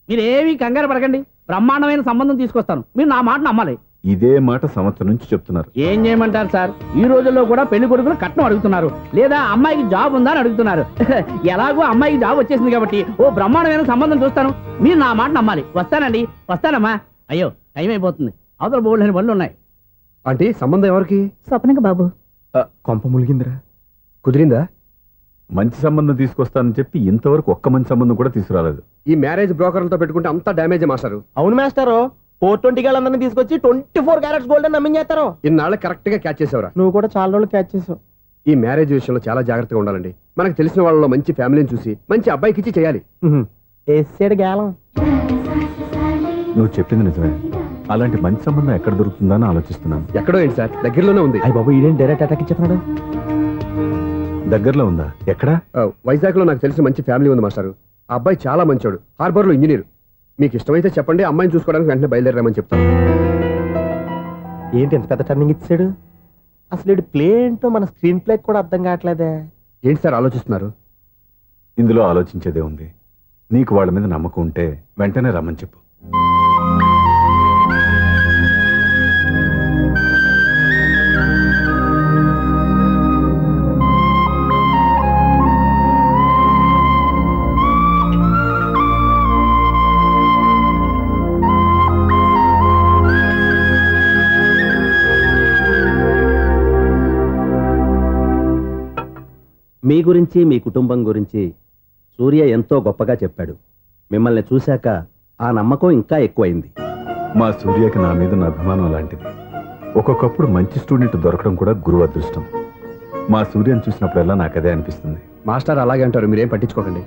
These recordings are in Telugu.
మీరేమీ కంగారు పడకండి, బ్రహ్మాండమైన సంబంధం తీసుకొస్తాను. మీరు నా మాట నమ్మాలి. ఇదే మాట సంవత్సరం నుంచి చెప్తున్నారు. ఏం చేయమంటారు సార్, ఈ రోజుల్లో కూడా పెళ్లి కొడుకులు కట్నం అడుగుతున్నారు, లేదా అమ్మాయికి జాబ్ ఉందా అని అడుగుతున్నారు. ఎలాగో అమ్మాయికి జాబ్ వచ్చేసింది కాబట్టి ఓ బ్రహ్మాండమైన సంబంధం చూస్తాను. మీరు నా మాట నమ్మాలి. వస్తానండి, వస్తానమ్మా. అయ్యో టైం అయిపోతుంది, అవతల బోల్డని పనులు ఉన్నాయి. అంటే సంబంధం ఎవరికి? స్వప్నకు బాబు. కొంప ములిగిందిరా. కుదిరిందా? మంచి సంబంధం తీసుకొస్తానని చెప్పి ఇంతవరకు ఒక్క మంచి సంబంధం కూడా తీసుకురాలేదు. ఈ మ్యారేజ్ బ్రోకర్లతో పెట్టుకుంటే అంతా డ్యామేజ్ మాస్టారు. అవును మాస్టారు, 420 గాళ్ళందరినీ తీసుకొచ్చి 24 క్యారెట్స్ గోల్డ్ అని నమ్మించేస్తారు. ఇన్నాళ్ళ కరెక్ట్ గా క్యాచ్ చేసేవరా? నువ్వు కూడా చాలా రోజులు క్యాచ్ చేసావు. ఈ మ్యారేజ్ విషయంలో చాలా జాగ్రత్తగా ఉండాలండి. మనకు తెలిసిన వాళ్ళలో మంచి ఫ్యామిలీని చూసి మంచి అబ్బాయికి ఇచ్చి చేయాలి. వేసాడు గాలం. నువ్వు చెప్పింది నిజమే. అలాంటి మంచి సంబంధం ఎక్కడ దొరుకుతుందా అని ఆలోచిస్తున్నాను. ఎక్కడో ఏంటి సార్, దగ్గరలోనే ఉంది. అయ్యి బాబు, ఈడేం డైరెక్ట్ అటాక్ ఇచ్చేస్తున్నాడు. దగ్గరలో ఉందా? ఎక్కడా? వైజాగ్ లో నాకు తెలిసిన మంచి ఫ్యామిలీ ఉంది మాస్టారు. ఆ అబ్బాయి చాలా మంచోడు, హార్బర్ లో ఇంజనీర్. మీకు ఇష్టమైతే చెప్పండి, అమ్మాయిని చూసుకోవడానికి వెంటనే బయలుదేరామని చెప్తాను. ఏంటి ఎంత పెద్ద టర్నింగ్ ఇచ్చాడు? అసలు ఇటు ప్లే ఏంటో మన స్క్రీన్ ప్లే కూడా అర్థం కావట్లేదే. ఏంటి సార్ ఆలోచిస్తున్నారు? ఇందులో ఆలోచించేదే ఉంది. నీకు వాళ్ళ మీద నమ్మకం ఉంటే వెంటనే రమ్మని చెప్పు. మీ గురించి, మీ కుటుంబం గురించి సూర్య ఎంతో గొప్పగా చెప్పాడు. మిమ్మల్ని చూశాక ఆ నమ్మకం ఇంకా ఎక్కువైంది. మా సూర్యకి నా మీద ఉన్న అభిమానం లాంటిది. ఒక్కొక్కప్పుడు మంచి స్టూడెంట్ దొరకడం కూడా గురువు అదృష్టం. మా సూర్యని చూసినప్పుడల్లా నాకు అదే అనిపిస్తుంది. మాస్టర్ అలాగే అంటారు, మీరేం పట్టించుకోకండి.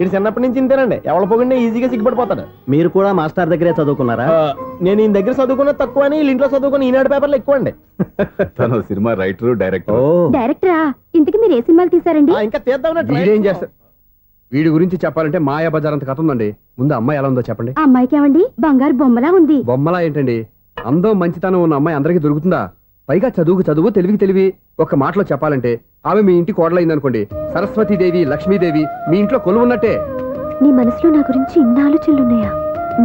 ఇది చిన్నప్పటి నుంచి ఇంతేనండి, ఎవరి పోకుండా ఈజీగా సిగ్గుపడిపోతాడు. మీరు కూడా మాస్టర్ దగ్గరే చదువుకున్నారా? నేను ఈయన దగ్గర చదువుకున్న తక్కువ అని, ఇంట్లో చదువుకున్న ఈనాడు పేపర్లు ఎక్కువ అండి. తను సినిమా రైటర్, డైరెక్టర్. డైరెక్టరా? ఇంతకి మీరు ఏ సినిమాలు తీసారండి? ఇంకా తీద్దామని వీడేం చేస్తారు? వీడి గురించి చెప్పాలంటే మాయా బజార్ అంత కథ ఉందండి. ముందు అమ్మాయి ఎలా ఉందో చెప్పండి. ఆ అమ్మాయికి ఏమండి బంగారు బొమ్మలా ఉంది. బొమ్మలా ఏంటండి, అందం మంచితనం ఉన్న అమ్మాయి అందరికీ దొరుకుతుందా? పైగా చదువుకు చదువు, తెలివికి తెలివి. ఒక మాటలో చెప్పాలంటే ఆమె మీ ఇంటి కోడలైందనుకోండి, సరస్వతీదేవి, లక్ష్మీదేవి మీ ఇంట్లో కొలువున్నట్టే. నీ మనసులో నా గురించి ఇన్ని ఆలోచనలున్నాయా?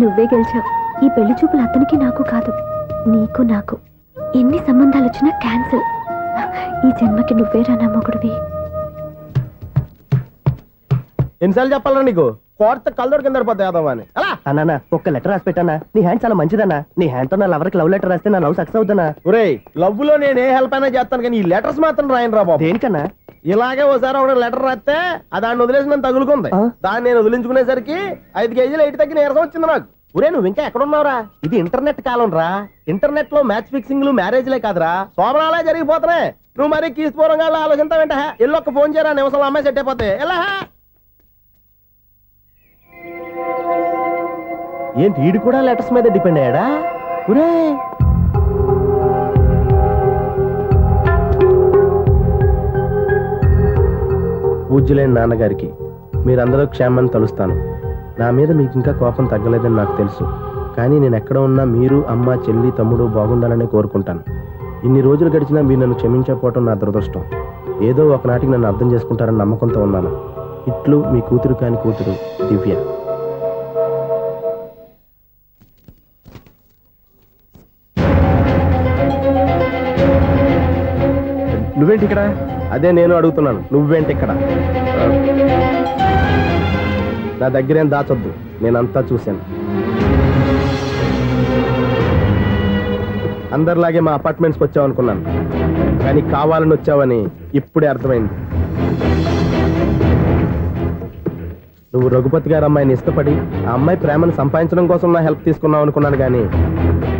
నువ్వే గెలిచావు. ఈ పెళ్లి చూపులు అతనికి నాకు కాదు, నీకు నాకు. ఎన్ని సంబంధాలు వచ్చినా క్యాన్సిల్. ఈ జన్మకి నువ్వే రా నా మొగుడివి. ఎన్నిసార్లు చెప్పాలరా నీకు? కోర్త కళ్ళోడు కింద పడిపోతాయి అన్నా. ఒక్క లెటర్ రాసి పెట్టానా? నీ హ్యాండ్ చాలా మంచిదన్నా. నీ హ్యాండ్ తో నా లవర్కి లవ్ లెటర్ రాస్తే నా లవ్ సక్సెస్ అవుతానా? ఒరే, లవ్ లో నేను ఏ హెల్ప్ అయినా చేస్తాను, కానీ ఈ లెటర్స్ మాత్రం రాయను రా బాబు. దేనికన్నా? ఇలాగే ఓసారి ఒక లెటర్ రాస్తే దాన్ని వదిలేసి నన్ను తగులుకుంది. దాన్ని నేను వదిలించుకునేసరికి 5 కేజీలు 8 తగ్గి నీరసం వచ్చింది నాకు. ఒరే, నువ్వు ఇంకా ఎక్కడున్నావురా? ఇది ఇంటర్నెట్ కాలం రా. ఇంటర్నెట్ లో మ్యాచ్ ఫిక్సింగ్లు, మ్యారేజ్లే కాదురా, శోభనాలే జరిగిపోతున్నాయి. నువ్వు మరీ కీస్పూరంగా ఆలోచించావంట. ఎల్లొక్క ఫోన్ చేయరా, నిమిషంలో అమ్మాయి సెట్ అయిపోతే. ఎలా ఏంటి ఈడు కూడా లెటర్స్ మీద డిపెండ్ అయ్యాడా? ఒరే, పూజ్యులైన నాన్నగారికి మీరందరూ క్షేమాన్ని తలుస్తాను. నా మీద మీకు ఇంకా కోపం తగ్గలేదని నాకు తెలుసు, కానీ నేను ఎక్కడ ఉన్నా మీరు, అమ్మ, చెల్లి, తమ్ముడు బాగుండాలని కోరుకుంటాను. ఇన్ని రోజులు గడిచినా మీరు నన్ను క్షమించకపోవటం నా దురదృష్టం. ఏదో ఒకనాటికి నన్ను అర్థం చేసుకుంటారని నమ్మకంతో ఉన్నాను. ఇట్లు మీ కూతురు కాని కూతురు దివ్య. నువ్వేంటి ఇక్కడ? అదే నేను అడుగుతున్నాను, నువ్వేంటి ఇక్కడ? నా దగ్గరేం దాచొద్దు, నేనంతా చూశాను. అందరిలాగే మా అపార్ట్మెంట్స్కి వచ్చావు అనుకున్నాను, కానీ కావాలని వచ్చావని ఇప్పుడే అర్థమైంది. నువ్వు రఘుపతి గారు అమ్మాయిని ఇష్టపడి ఆ అమ్మాయి ప్రేమను సంపాదించడం కోసం నా హెల్ప్ తీసుకున్నావు అనుకున్నాను, కానీ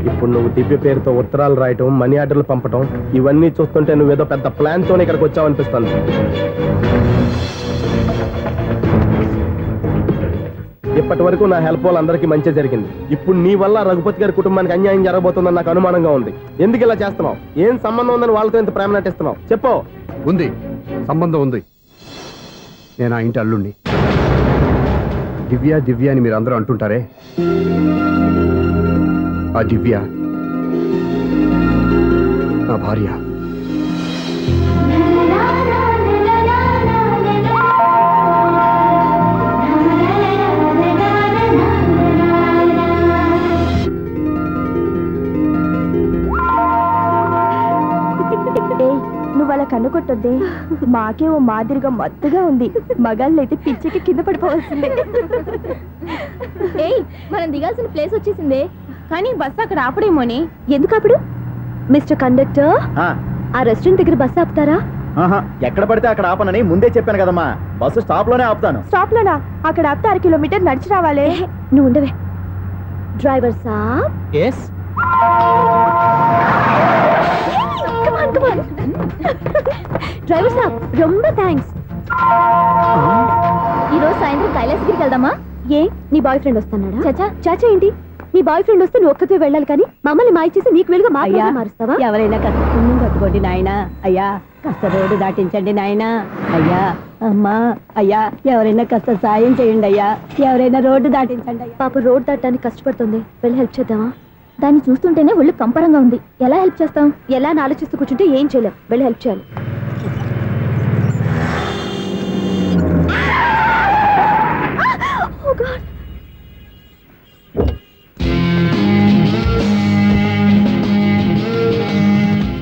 ఇప్పుడు నువ్వు దివ్య పేరుతో ఉత్తరాలు రాయటం, మనీ ఆర్డర్లు పంపటం, ఇవన్నీ చూస్తుంటే నువ్వేదో పెద్ద ప్లాన్తోనే ఇక్కడికి వచ్చావు అనిపిస్తుంది. ఇప్పటి వరకు నా హెల్ప్ వాళ్ళందరికీ మంచి జరిగింది. ఇప్పుడు నీ వల్ల రఘుపతి గారి కుటుంబానికి అన్యాయం జరగబోతుందని నాకు అనుమానంగా ఉంది. ఎందుకు ఇలా చేస్తున్నావు? ఏం సంబంధం ఉందని వాళ్ళతో ఇంత ప్రేమ నటిస్తున్నావు? చెప్పు. ఉంది, సంబంధం ఉంది. నేను ఆ ఇంటి అల్లుండి. దివ్య దివ్య అని మీరు అందరూ అంటుంటారే, ఆ దివ్య నా భార్య. కన్ను కొట్టొద్దే. మాకే ఓ మాదిరిగా మత్తుగా ఉంది. మగాళ్ళైతే పిచ్చికి కింద పడిపోవాల్సిందే. ఏయ్, మనం దిగాల్సిన ప్లేస్ వచ్చేసిందే, కానీ బస్సు అక్కడ ఆపడేమోని. ఎందుకు ఆపడు? మిస్టర్ కండక్టర్, ఆ రెస్టారెంట్ దగ్గర బస్సు ఆపుతారా? ఎక్కడ పడితే అక్కడ ఆపనని ముందే చెప్పాను కదమ్మా. బస్సు స్టాప్ లోనే ఆపుతాను. స్టాప్ లోనా? అక్కడ ఆపితే 6 కిలోమీటర్ నడిచి రావాలి. నువ్వు ఉండవే. డ్రైవర్ సాబ్. ఎస్. డ్రైవర్ సాబ్, రొంబ థ్యాంక్స్. ఈరోజు సాయంత్రం కైలాసగిరికి వెళ్దామా? ఏ, నీ బాయ్ ఫ్రెండ్ వస్తున్నాడా? చాచా చాచా ఏంటి? నీ బాయ్ ఫ్రెండ్ వస్తే నువ్వు ఒక్కతే వెళ్ళాలి, కానీ మమ్మల్ని మాయ చేసి నీకు వెలుగా మారుస్తావా? ఎవరైనా కాస్త పుణ్యం కట్టుకోండి నాయనా. అయ్యా కాస్త రోడ్డు దాటించండి నాయనా. అయ్యా, అమ్మా, అయ్యా, ఎవరైనా కాస్త సాయం చేయండి అయ్యా. ఎవరైనా రోడ్డు దాటించండి అయ్యా. పాప రోడ్ దాటడానికి కష్టపడుతుంది, వెళ్ళి హెల్ప్ చేద్దామా? దాన్ని చూస్తుంటేనే ఒళ్ళు కంపరంగా ఉంది. ఎలా హెల్ప్ చేస్తాం? ఎలా అని ఆలోచిస్తూ కూర్చుంటే ఏం చేయలేం. వెళ్ళి హెల్ప్ చేయాలి.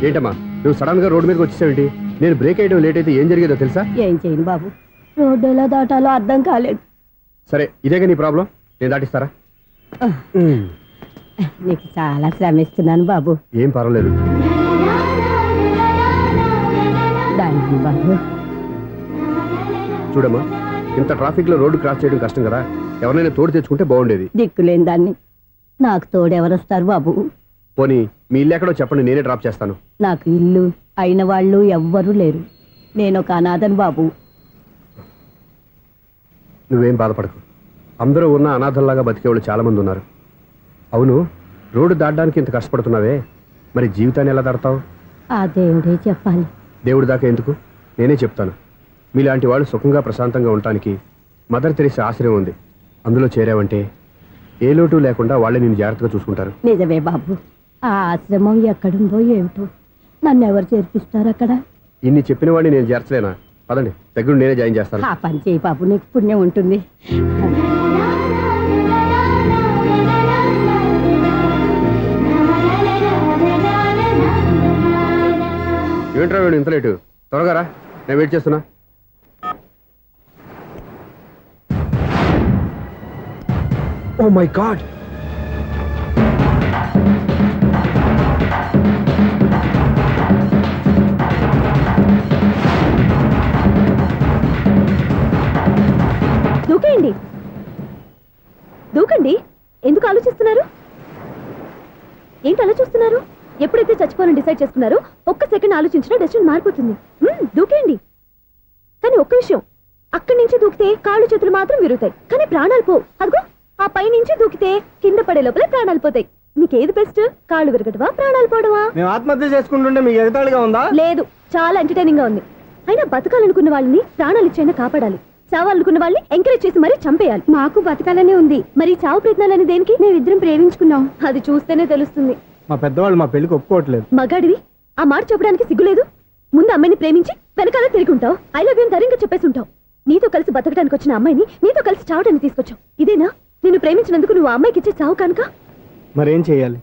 ఏంటమ్మా నువ్వు సడన్ గా రోడ్డు మీదకి వచ్చేసావేంటి? నేను బ్రేక్ అయ్యడం లేట్ అయితే ఏం జరిగేదో తెలుసా? ఏం చేయను బాబు, రోడ్డు ఎలా దాటాలో అర్థం కాలేదు. సరే, ఇదేగా నీ ప్రాబ్లం, నేను దాటిస్తారా? నీకు చాలా శ్రమిస్తున్నాను బాబు. ఏం పర్వాలేదు. దానికి బాబు చూడమ్మా, ఇంత ట్రాఫిక్ లో రోడ్డు క్రాస్ చేయడం కష్టం కదా, ఎవరైనా తోడు తెచ్చుకుంటే బాగుండేది. దిక్కులేని దాన్ని నాకు తోడెవరొస్తారు బాబు? పోనీ మీ ఇల్లు ఎక్కడో చెప్పండి, నేనే డ్రాప్ చేస్తాను. నాకు ఇల్లు అయిన వాళ్ళు ఎవ్వరూ లేరు. నేను ఒక అనాథను బాబు. నువ్వేం బాధపడకు, అందరూ ఉన్న అనాథల్లాగా బతికేవాళ్ళు చాలా మంది ఉన్నారు. అవును, రోడ్డు దాటడానికి ఇంత కష్టపడుతున్నావే, మరి జీవితాన్ని ఎలా దాడతావు? ఆ దేవుడే చెప్పాలి. దేవుడి దాకా ఎందుకు, నేనే చెప్తాను. మీలాంటి వాళ్ళు సుఖంగా ప్రశాంతంగా ఉండటానికి మదర్ తెరీసా ఆశ్రయం ఉంది. అందులో చేరావంటే ఏ లోటు లేకుండా వాళ్ళే నేను జాగ్రత్తగా చూసుకుంటారు. నిజమే బాబు, ఆ ఆశ్రమం ఎక్కడుందో ఏమిటో, నన్ను ఎవరు చేర్పిస్తారు అక్కడ? ఇన్ని చెప్పిన వాడిని నేను చేర్చలేనా? పదండి, దగ్గర నేనే జాయిన్ చేస్తాను. ఆ పని చేయి బాబు, నీకు పుణ్యం ఉంటుంది. ఏంట్రా వీడు ఇంత లేటు? త్వరగా రా, నేను వెయిట్ చేస్తున్నా. ఓ మై గాడ్, దూకేయండి, దూకండి. ఎందుకు ఆలోచిస్తున్నారు? ఏంటి అలా చూస్తున్నారు? ఎప్పుడైతే చచ్చిపోవాలని డిసైడ్ చేసుకున్నారో ఒక్క సెకండ్ ఆలోచించినా డెసిషన్ మారిపోతుంది. దూకేయండి. కానీ ఒక్క విషయం, అక్కడి నుంచి దూకితే కాళ్ళు చేతులు మాత్రం విరుగుతాయి, కానీ ప్రాణాలు పోవు. అదిగో ఆ పై నుంచి దూకితే కింద పడే లోపల ప్రాణాలు పోతాయి. నీకేది బెస్ట్? కాళ్ళు విరగటవా, ప్రాణాలు పోవడమా? మేము ఆత్మహత్య చేసుకుంటుంటే మీకు ఎగతాళిగా ఉందా? లేదు, చాలా ఎంటర్టైనింగ్ గా ఉంది. అయినా బతకాలనుకున్న వాళ్ళని ప్రాణాలు ఇచ్చైనా కాపాడాలి. చావాలనుకున్న వాళ్ళని ఎంకరేజ్ చేసి మరీ చంపేయాలి. మాకు బతకాలనే ఉంది, మరి చావు ప్రయత్నాలని దేనికి? మేమిద్దరం ప్రేమించుకున్నాం, అది చూస్తేనే తెలుస్తుంది. మా పెద్దవాళ్ళు మా పెళ్లికి ఒప్పుకోవట్లేదు. మగాడివి ఆ మాట చెప్పడానికి సిగ్గులేదు? ముందు అమ్మాయిని ప్రేమించి వెనకాల తిరిగి ఉంటావు, ఐ లవ్ యూ ధైర్యంగా చెప్పేసి ఉంటావు. నీతో కలిసి బతకడానికి వచ్చిన అమ్మాయిని నీతో కలిసి చావడానికి తీసుకొచ్చావు. ఇదేనా నిన్ను ప్రేమించినందుకు నువ్వు ఆ అమ్మాయికి ఇచ్చే చావు కనుక? మరేం చేయాలి?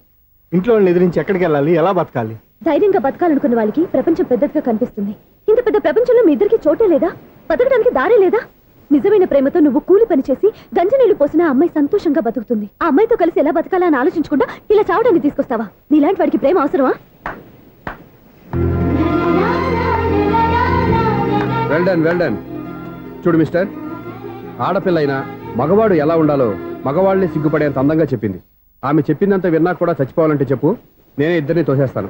ఇంట్లో వాళ్ళని ఎదిరించి ఎక్కడికి వెళ్ళాలి? ఎలా బతకాలి? ధైర్యంగా బతకాలనుకున్న వాళ్ళకి ప్రపంచం పెద్దదిగా కనిపిస్తుంది. ఇంత పెద్ద ప్రపంచంలో మీ ఇద్దరికి చోటే లేదా? బతకడానికి దారే లేదా? నిజమైన ప్రేమతో నువ్వు కూలి పని చేసి గంజనీళ్లు పోసిన ఆ అమ్మాయి సంతోషంగా బతుకుతుంది. ఆ అమ్మాయితో కలిసి ఎలా బతకాలా అని ఆలోచించకుండా ఇలా చావడానికి తీసుకొస్తావా? నీలాంటి వాడికి ప్రేమ అవసరమా? Well done, well done. చూడు మిస్టర్, ఆడపిల్ల అయినా మగవాడు ఎలా ఉండాలో మగవాళ్ళని సిగ్గుపడేంత అందంగా చెప్పింది. ఆమె చెప్పిందంత విన్నా కూడా చచ్చిపోవాలంటే చెప్పు, నేనే ఇద్దరిని తోసేస్తాను.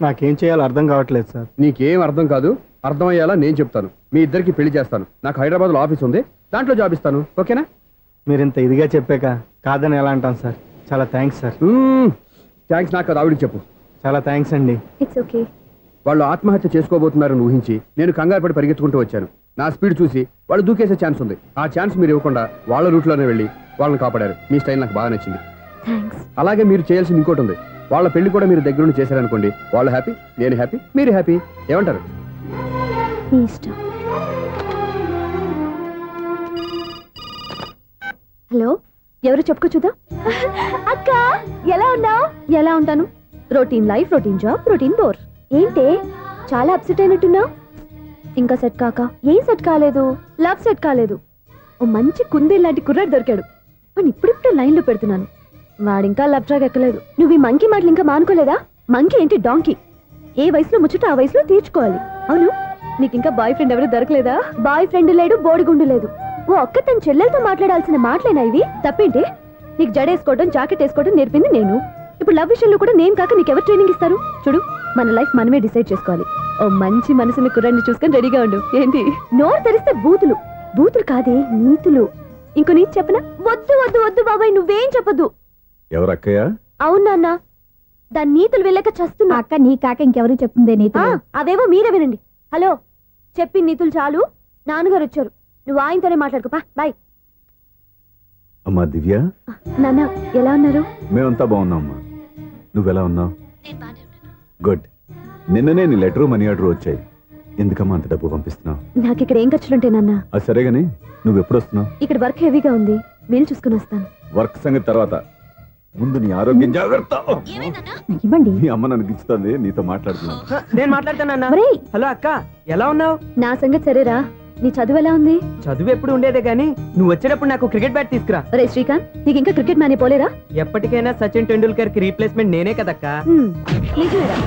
నాకేం చేయాలో అర్థం కావట్లేదు సార్. నీకేం అర్థం కాదు, అర్థమయ్యేలా నేను చెప్తాను. మీ ఇద్దరికి పెళ్లి చేస్తాను. నాకు హైదరాబాద్లో ఆఫీస్ ఉంది, దాంట్లో జాబ్ ఇస్తాను. ఓకేనా? మీరు ఇంత ఇదిగా చెప్పాక కాదని ఎలా అంటాను సార్? చాలా థ్యాంక్స్ సార్. థ్యాంక్స్ నాకు కాదు, ఆవిడికి చెప్పు. చాలా థ్యాంక్స్ అండి. It's okay. వాళ్ళు ఆత్మహత్య చేసుకోబోతున్నారని ఊహించి నేను కంగారు పడి పరిగెత్తుకుంటూ వచ్చాను. నా స్పీడ్ చూసి వాళ్ళు దూకేసే ఛాన్స్ ఉంది. ఆ ఛాన్స్ మీరు ఇవ్వకుండా వాళ్ళ రూట్లోనే వెళ్ళి వాళ్ళని కాపాడారు. మీ స్టైల్ నాకు బాగా నచ్చింది. థ్యాంక్స్. అలాగే మీరు చేయాల్సింది ఇంకోటి ఉంది. వాళ్ళ పెళ్లి కూడా మీరు దగ్గరుండి చేశారనుకోండి, వాళ్ళు హ్యాపీ, నేను హ్యాపీ, మీరు హ్యాపీ. ఏమంటారు? నీ ఇష్టం. హలో, ఎవరు చెప్పుకో చూద్దాం. అక్క, ఎలా ఉన్నావు? ఎలా ఉంటాను? Routine life, routine job, routine bore. ఏంటే చాలా అప్సెట్ అయినట్టున్నావు? ఇంకా సెట్ కాక ఏం సెట్ కాలేదు, లవ్ సెట్ కాలేదు. ఓ మంచి కుందేలు లాంటి కుర్రాడు దొరికాడు. వాడిని ఇప్పుడిప్పుడే లైన్లో పెడుతున్నాను. వాడింకా లవ్ ట్రాక్ ఎక్కలేదు. నువ్వు ఈ మంకీ మాటలు ఇంకా మానుకోలేదా? మంకీ ఏంటి డాంకీ. ఏ వయసులో ముచ్చట ఆ వయసులో తీర్చుకోవాలి. అవును, నీకు ఇంకా బాయ్ ఫ్రెండ్ ఎవరు దొరకలేదా? బాయ్ ఫ్రెండ్ లేడు, బోడిగుండు లేదు. ఓ అక్క తన చెల్లెలతో మాట్లాడాల్సిన మాటలేనా ఇవి? తప్పేంటి? నీకు జడేసుకోవడం, జాకెట్ వేసుకోవడం నేర్పింది నేను. ఇప్పుడు లవ్ విషయంలో కూడా నేను కాక నీకెవరు ట్రైనింగ్ ఇస్తారు? చూడు, మన లైఫ్ మనమే డిసైడ్ చేసుకోవాలి. ఓ మంచి మనసుని కుర్రాన్ని చూసుకొని రెడీగా ఉండు. ఏంటి నోరు తెరిస్తే బూతులు? బూతులు కాదే, నీతులు. ఇంకో నీతి చెప్పనా? వద్దు వద్దు వద్దు బాబాయ్, నువ్వేం చెప్పొద్దు. ఎవరు అక్కయ్య? అవును నాన్న, దాని నీతులు వెళ్ళాక చస్తున్నా. అక్క నీ కాక ఇంకెవరు చెప్తుందే నీతో? అవేవో మీరే వినండి. హలో, చెప్పి నీతులు చాలు. నాన్నగారు వచ్చారు, నువ్వు ఆయనతోనే మాట్లాడుకోపా. బాయ్. అమ్మా దివ్య, నాన్న ఎలా ఉన్నారు? మేమంతా బాగున్నాం అమ్మా. నువ్వెలా ఉన్నావు? గుడ్. నిన్ననే నీ లెటరు మనీ ఆర్డర్ వచ్చాయి. ఎందుకమ్మా అంత డబ్బు పంపిస్తున్నావు? నాకు ఇక్కడ ఏం ఖర్చులుంటాయి నాన్న. అది సరే గానీ నువ్వు ఎప్పుడు వస్తున్నావు? ఇక్కడ వర్క్ హెవీగా ఉంది, వీలు చూసుకుని వస్తాను. వర్క్ సంగతి తర్వాత, ముందు నీ ఆరోగ్యం జాగ్రత్త. ఇవ్వండి. మీ అమ్మ నన్ను గిచ్చుతుంది, నీతో మాట్లాడుతున్నాను. నేను మాట్లాడతానన్నా. ఒరేయ్, హలో అక్క, ఎలా ఉన్నావు? నా సంగతి సరేరా, నీ చదువు ఎలా ఉంది? చదువు ఎప్పుడు ఉండేదే గానీ నువ్వు వచ్చేటప్పుడు నాకు క్రికెట్ బ్యాట్ తీసుకురా. ఒరే శ్రీకాంత్, నీకు ఇంకా క్రికెట్ మ్యాన్ పోలేరా? ఎప్పటికైనా సచిన్ టెండూల్కర్ కి రీప్లేస్మెంట్ నేనే కదక్కా. నిజమేరా?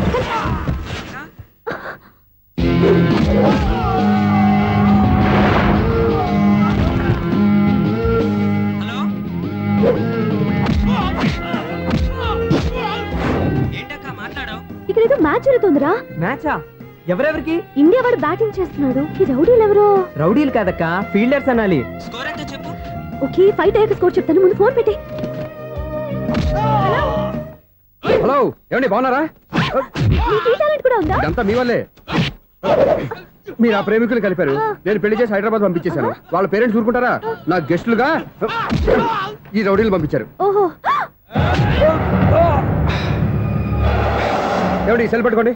ఇక్కడ ఏదో మ్యాచ్ జరుగుతుందిరా. మ్యాచా? ఎవరెవరికి? ఇండియా వాడు బ్యాటింగ్ చేస్తున్నాడు. ఈ రౌడీలు ఎవరో? రౌడీలు కాదక్క, ఫీల్డర్స్ అనాలి. ఓకే, ఫైట్ అయ్యాక స్కోర్ చెప్తాను, ముందు ఫోన్ పెట్టి. హలో, ఏమండి బాగున్నారా? నీకు ఈ టాలెంట్ కూడా ఉందా? ఇదంతా మీ వల్లే. మీరు ఆ ప్రేమికులు కలిపారు, నేను పెళ్లి చేసి హైదరాబాద్ పంపించేశాను. వాళ్ళ పేరెంట్స్ ఊరుకుంటారా? నా గెస్టులుగా ఈ రౌడీలు పంపించారు. ఓహో, ఏమండి సెల్ పెట్టుకోండి.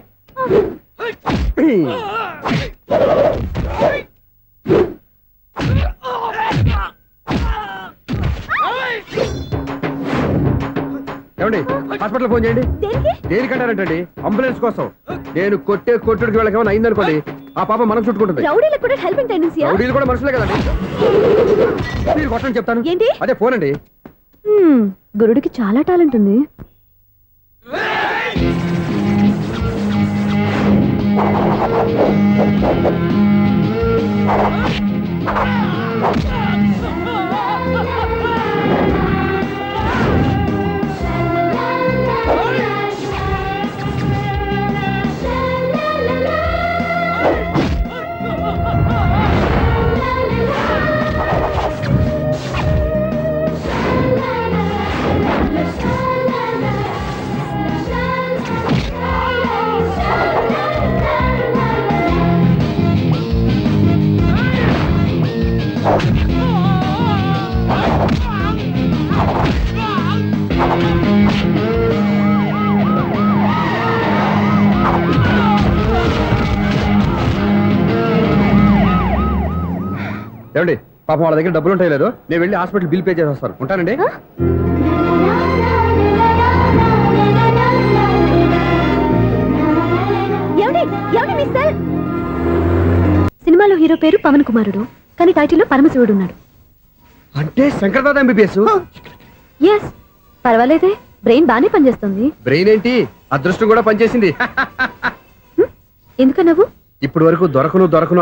ఏమండి హాస్పిటల్ ఫోన్ చేయండి. దేనికి? దేనికంటారంటండి? అంబులెన్స్ కోసం. నేను కొట్టే కొట్టుడికి వీళ్ళకి ఏమైనా అయిందనుకోండి, ఆ పాప మనం చుట్టుకుంటుంది. రౌడీలకు కూడా హెల్పింగ్ టెండెన్సీయా? రౌడీలు కూడా మనుషులే కదండి. మీరు కొట్టండి చెప్తాను. ఏంటి? అదే ఫోన్ అండి. గురుడికి చాలా టాలెంట్ ఉంది. ఏమండి పాపం వాళ్ళ దగ్గర డబ్బులు ఉంటాయి లేదు, నేను వెళ్ళి హాస్పిటల్ బిల్ పే చేసి వస్తాను. ఉంటానండి. సినిమాలో హీరో పేరు పవన్ కుమారుడు, కానీ టైటిల్లో పరమశివుడు ఉన్నాడు. అంటే శంకర్దాద ఎంబీబీఎస్. ఎస్, పర్వాలేదే, బ్రెయిన్ బానే పనిచేస్తుంది. బ్రెయిన్ ఏంటి, అదృష్టం కూడా పనిచేసింది. ఎందుకన్నావు? ఇప్పటి వరకు దొరకను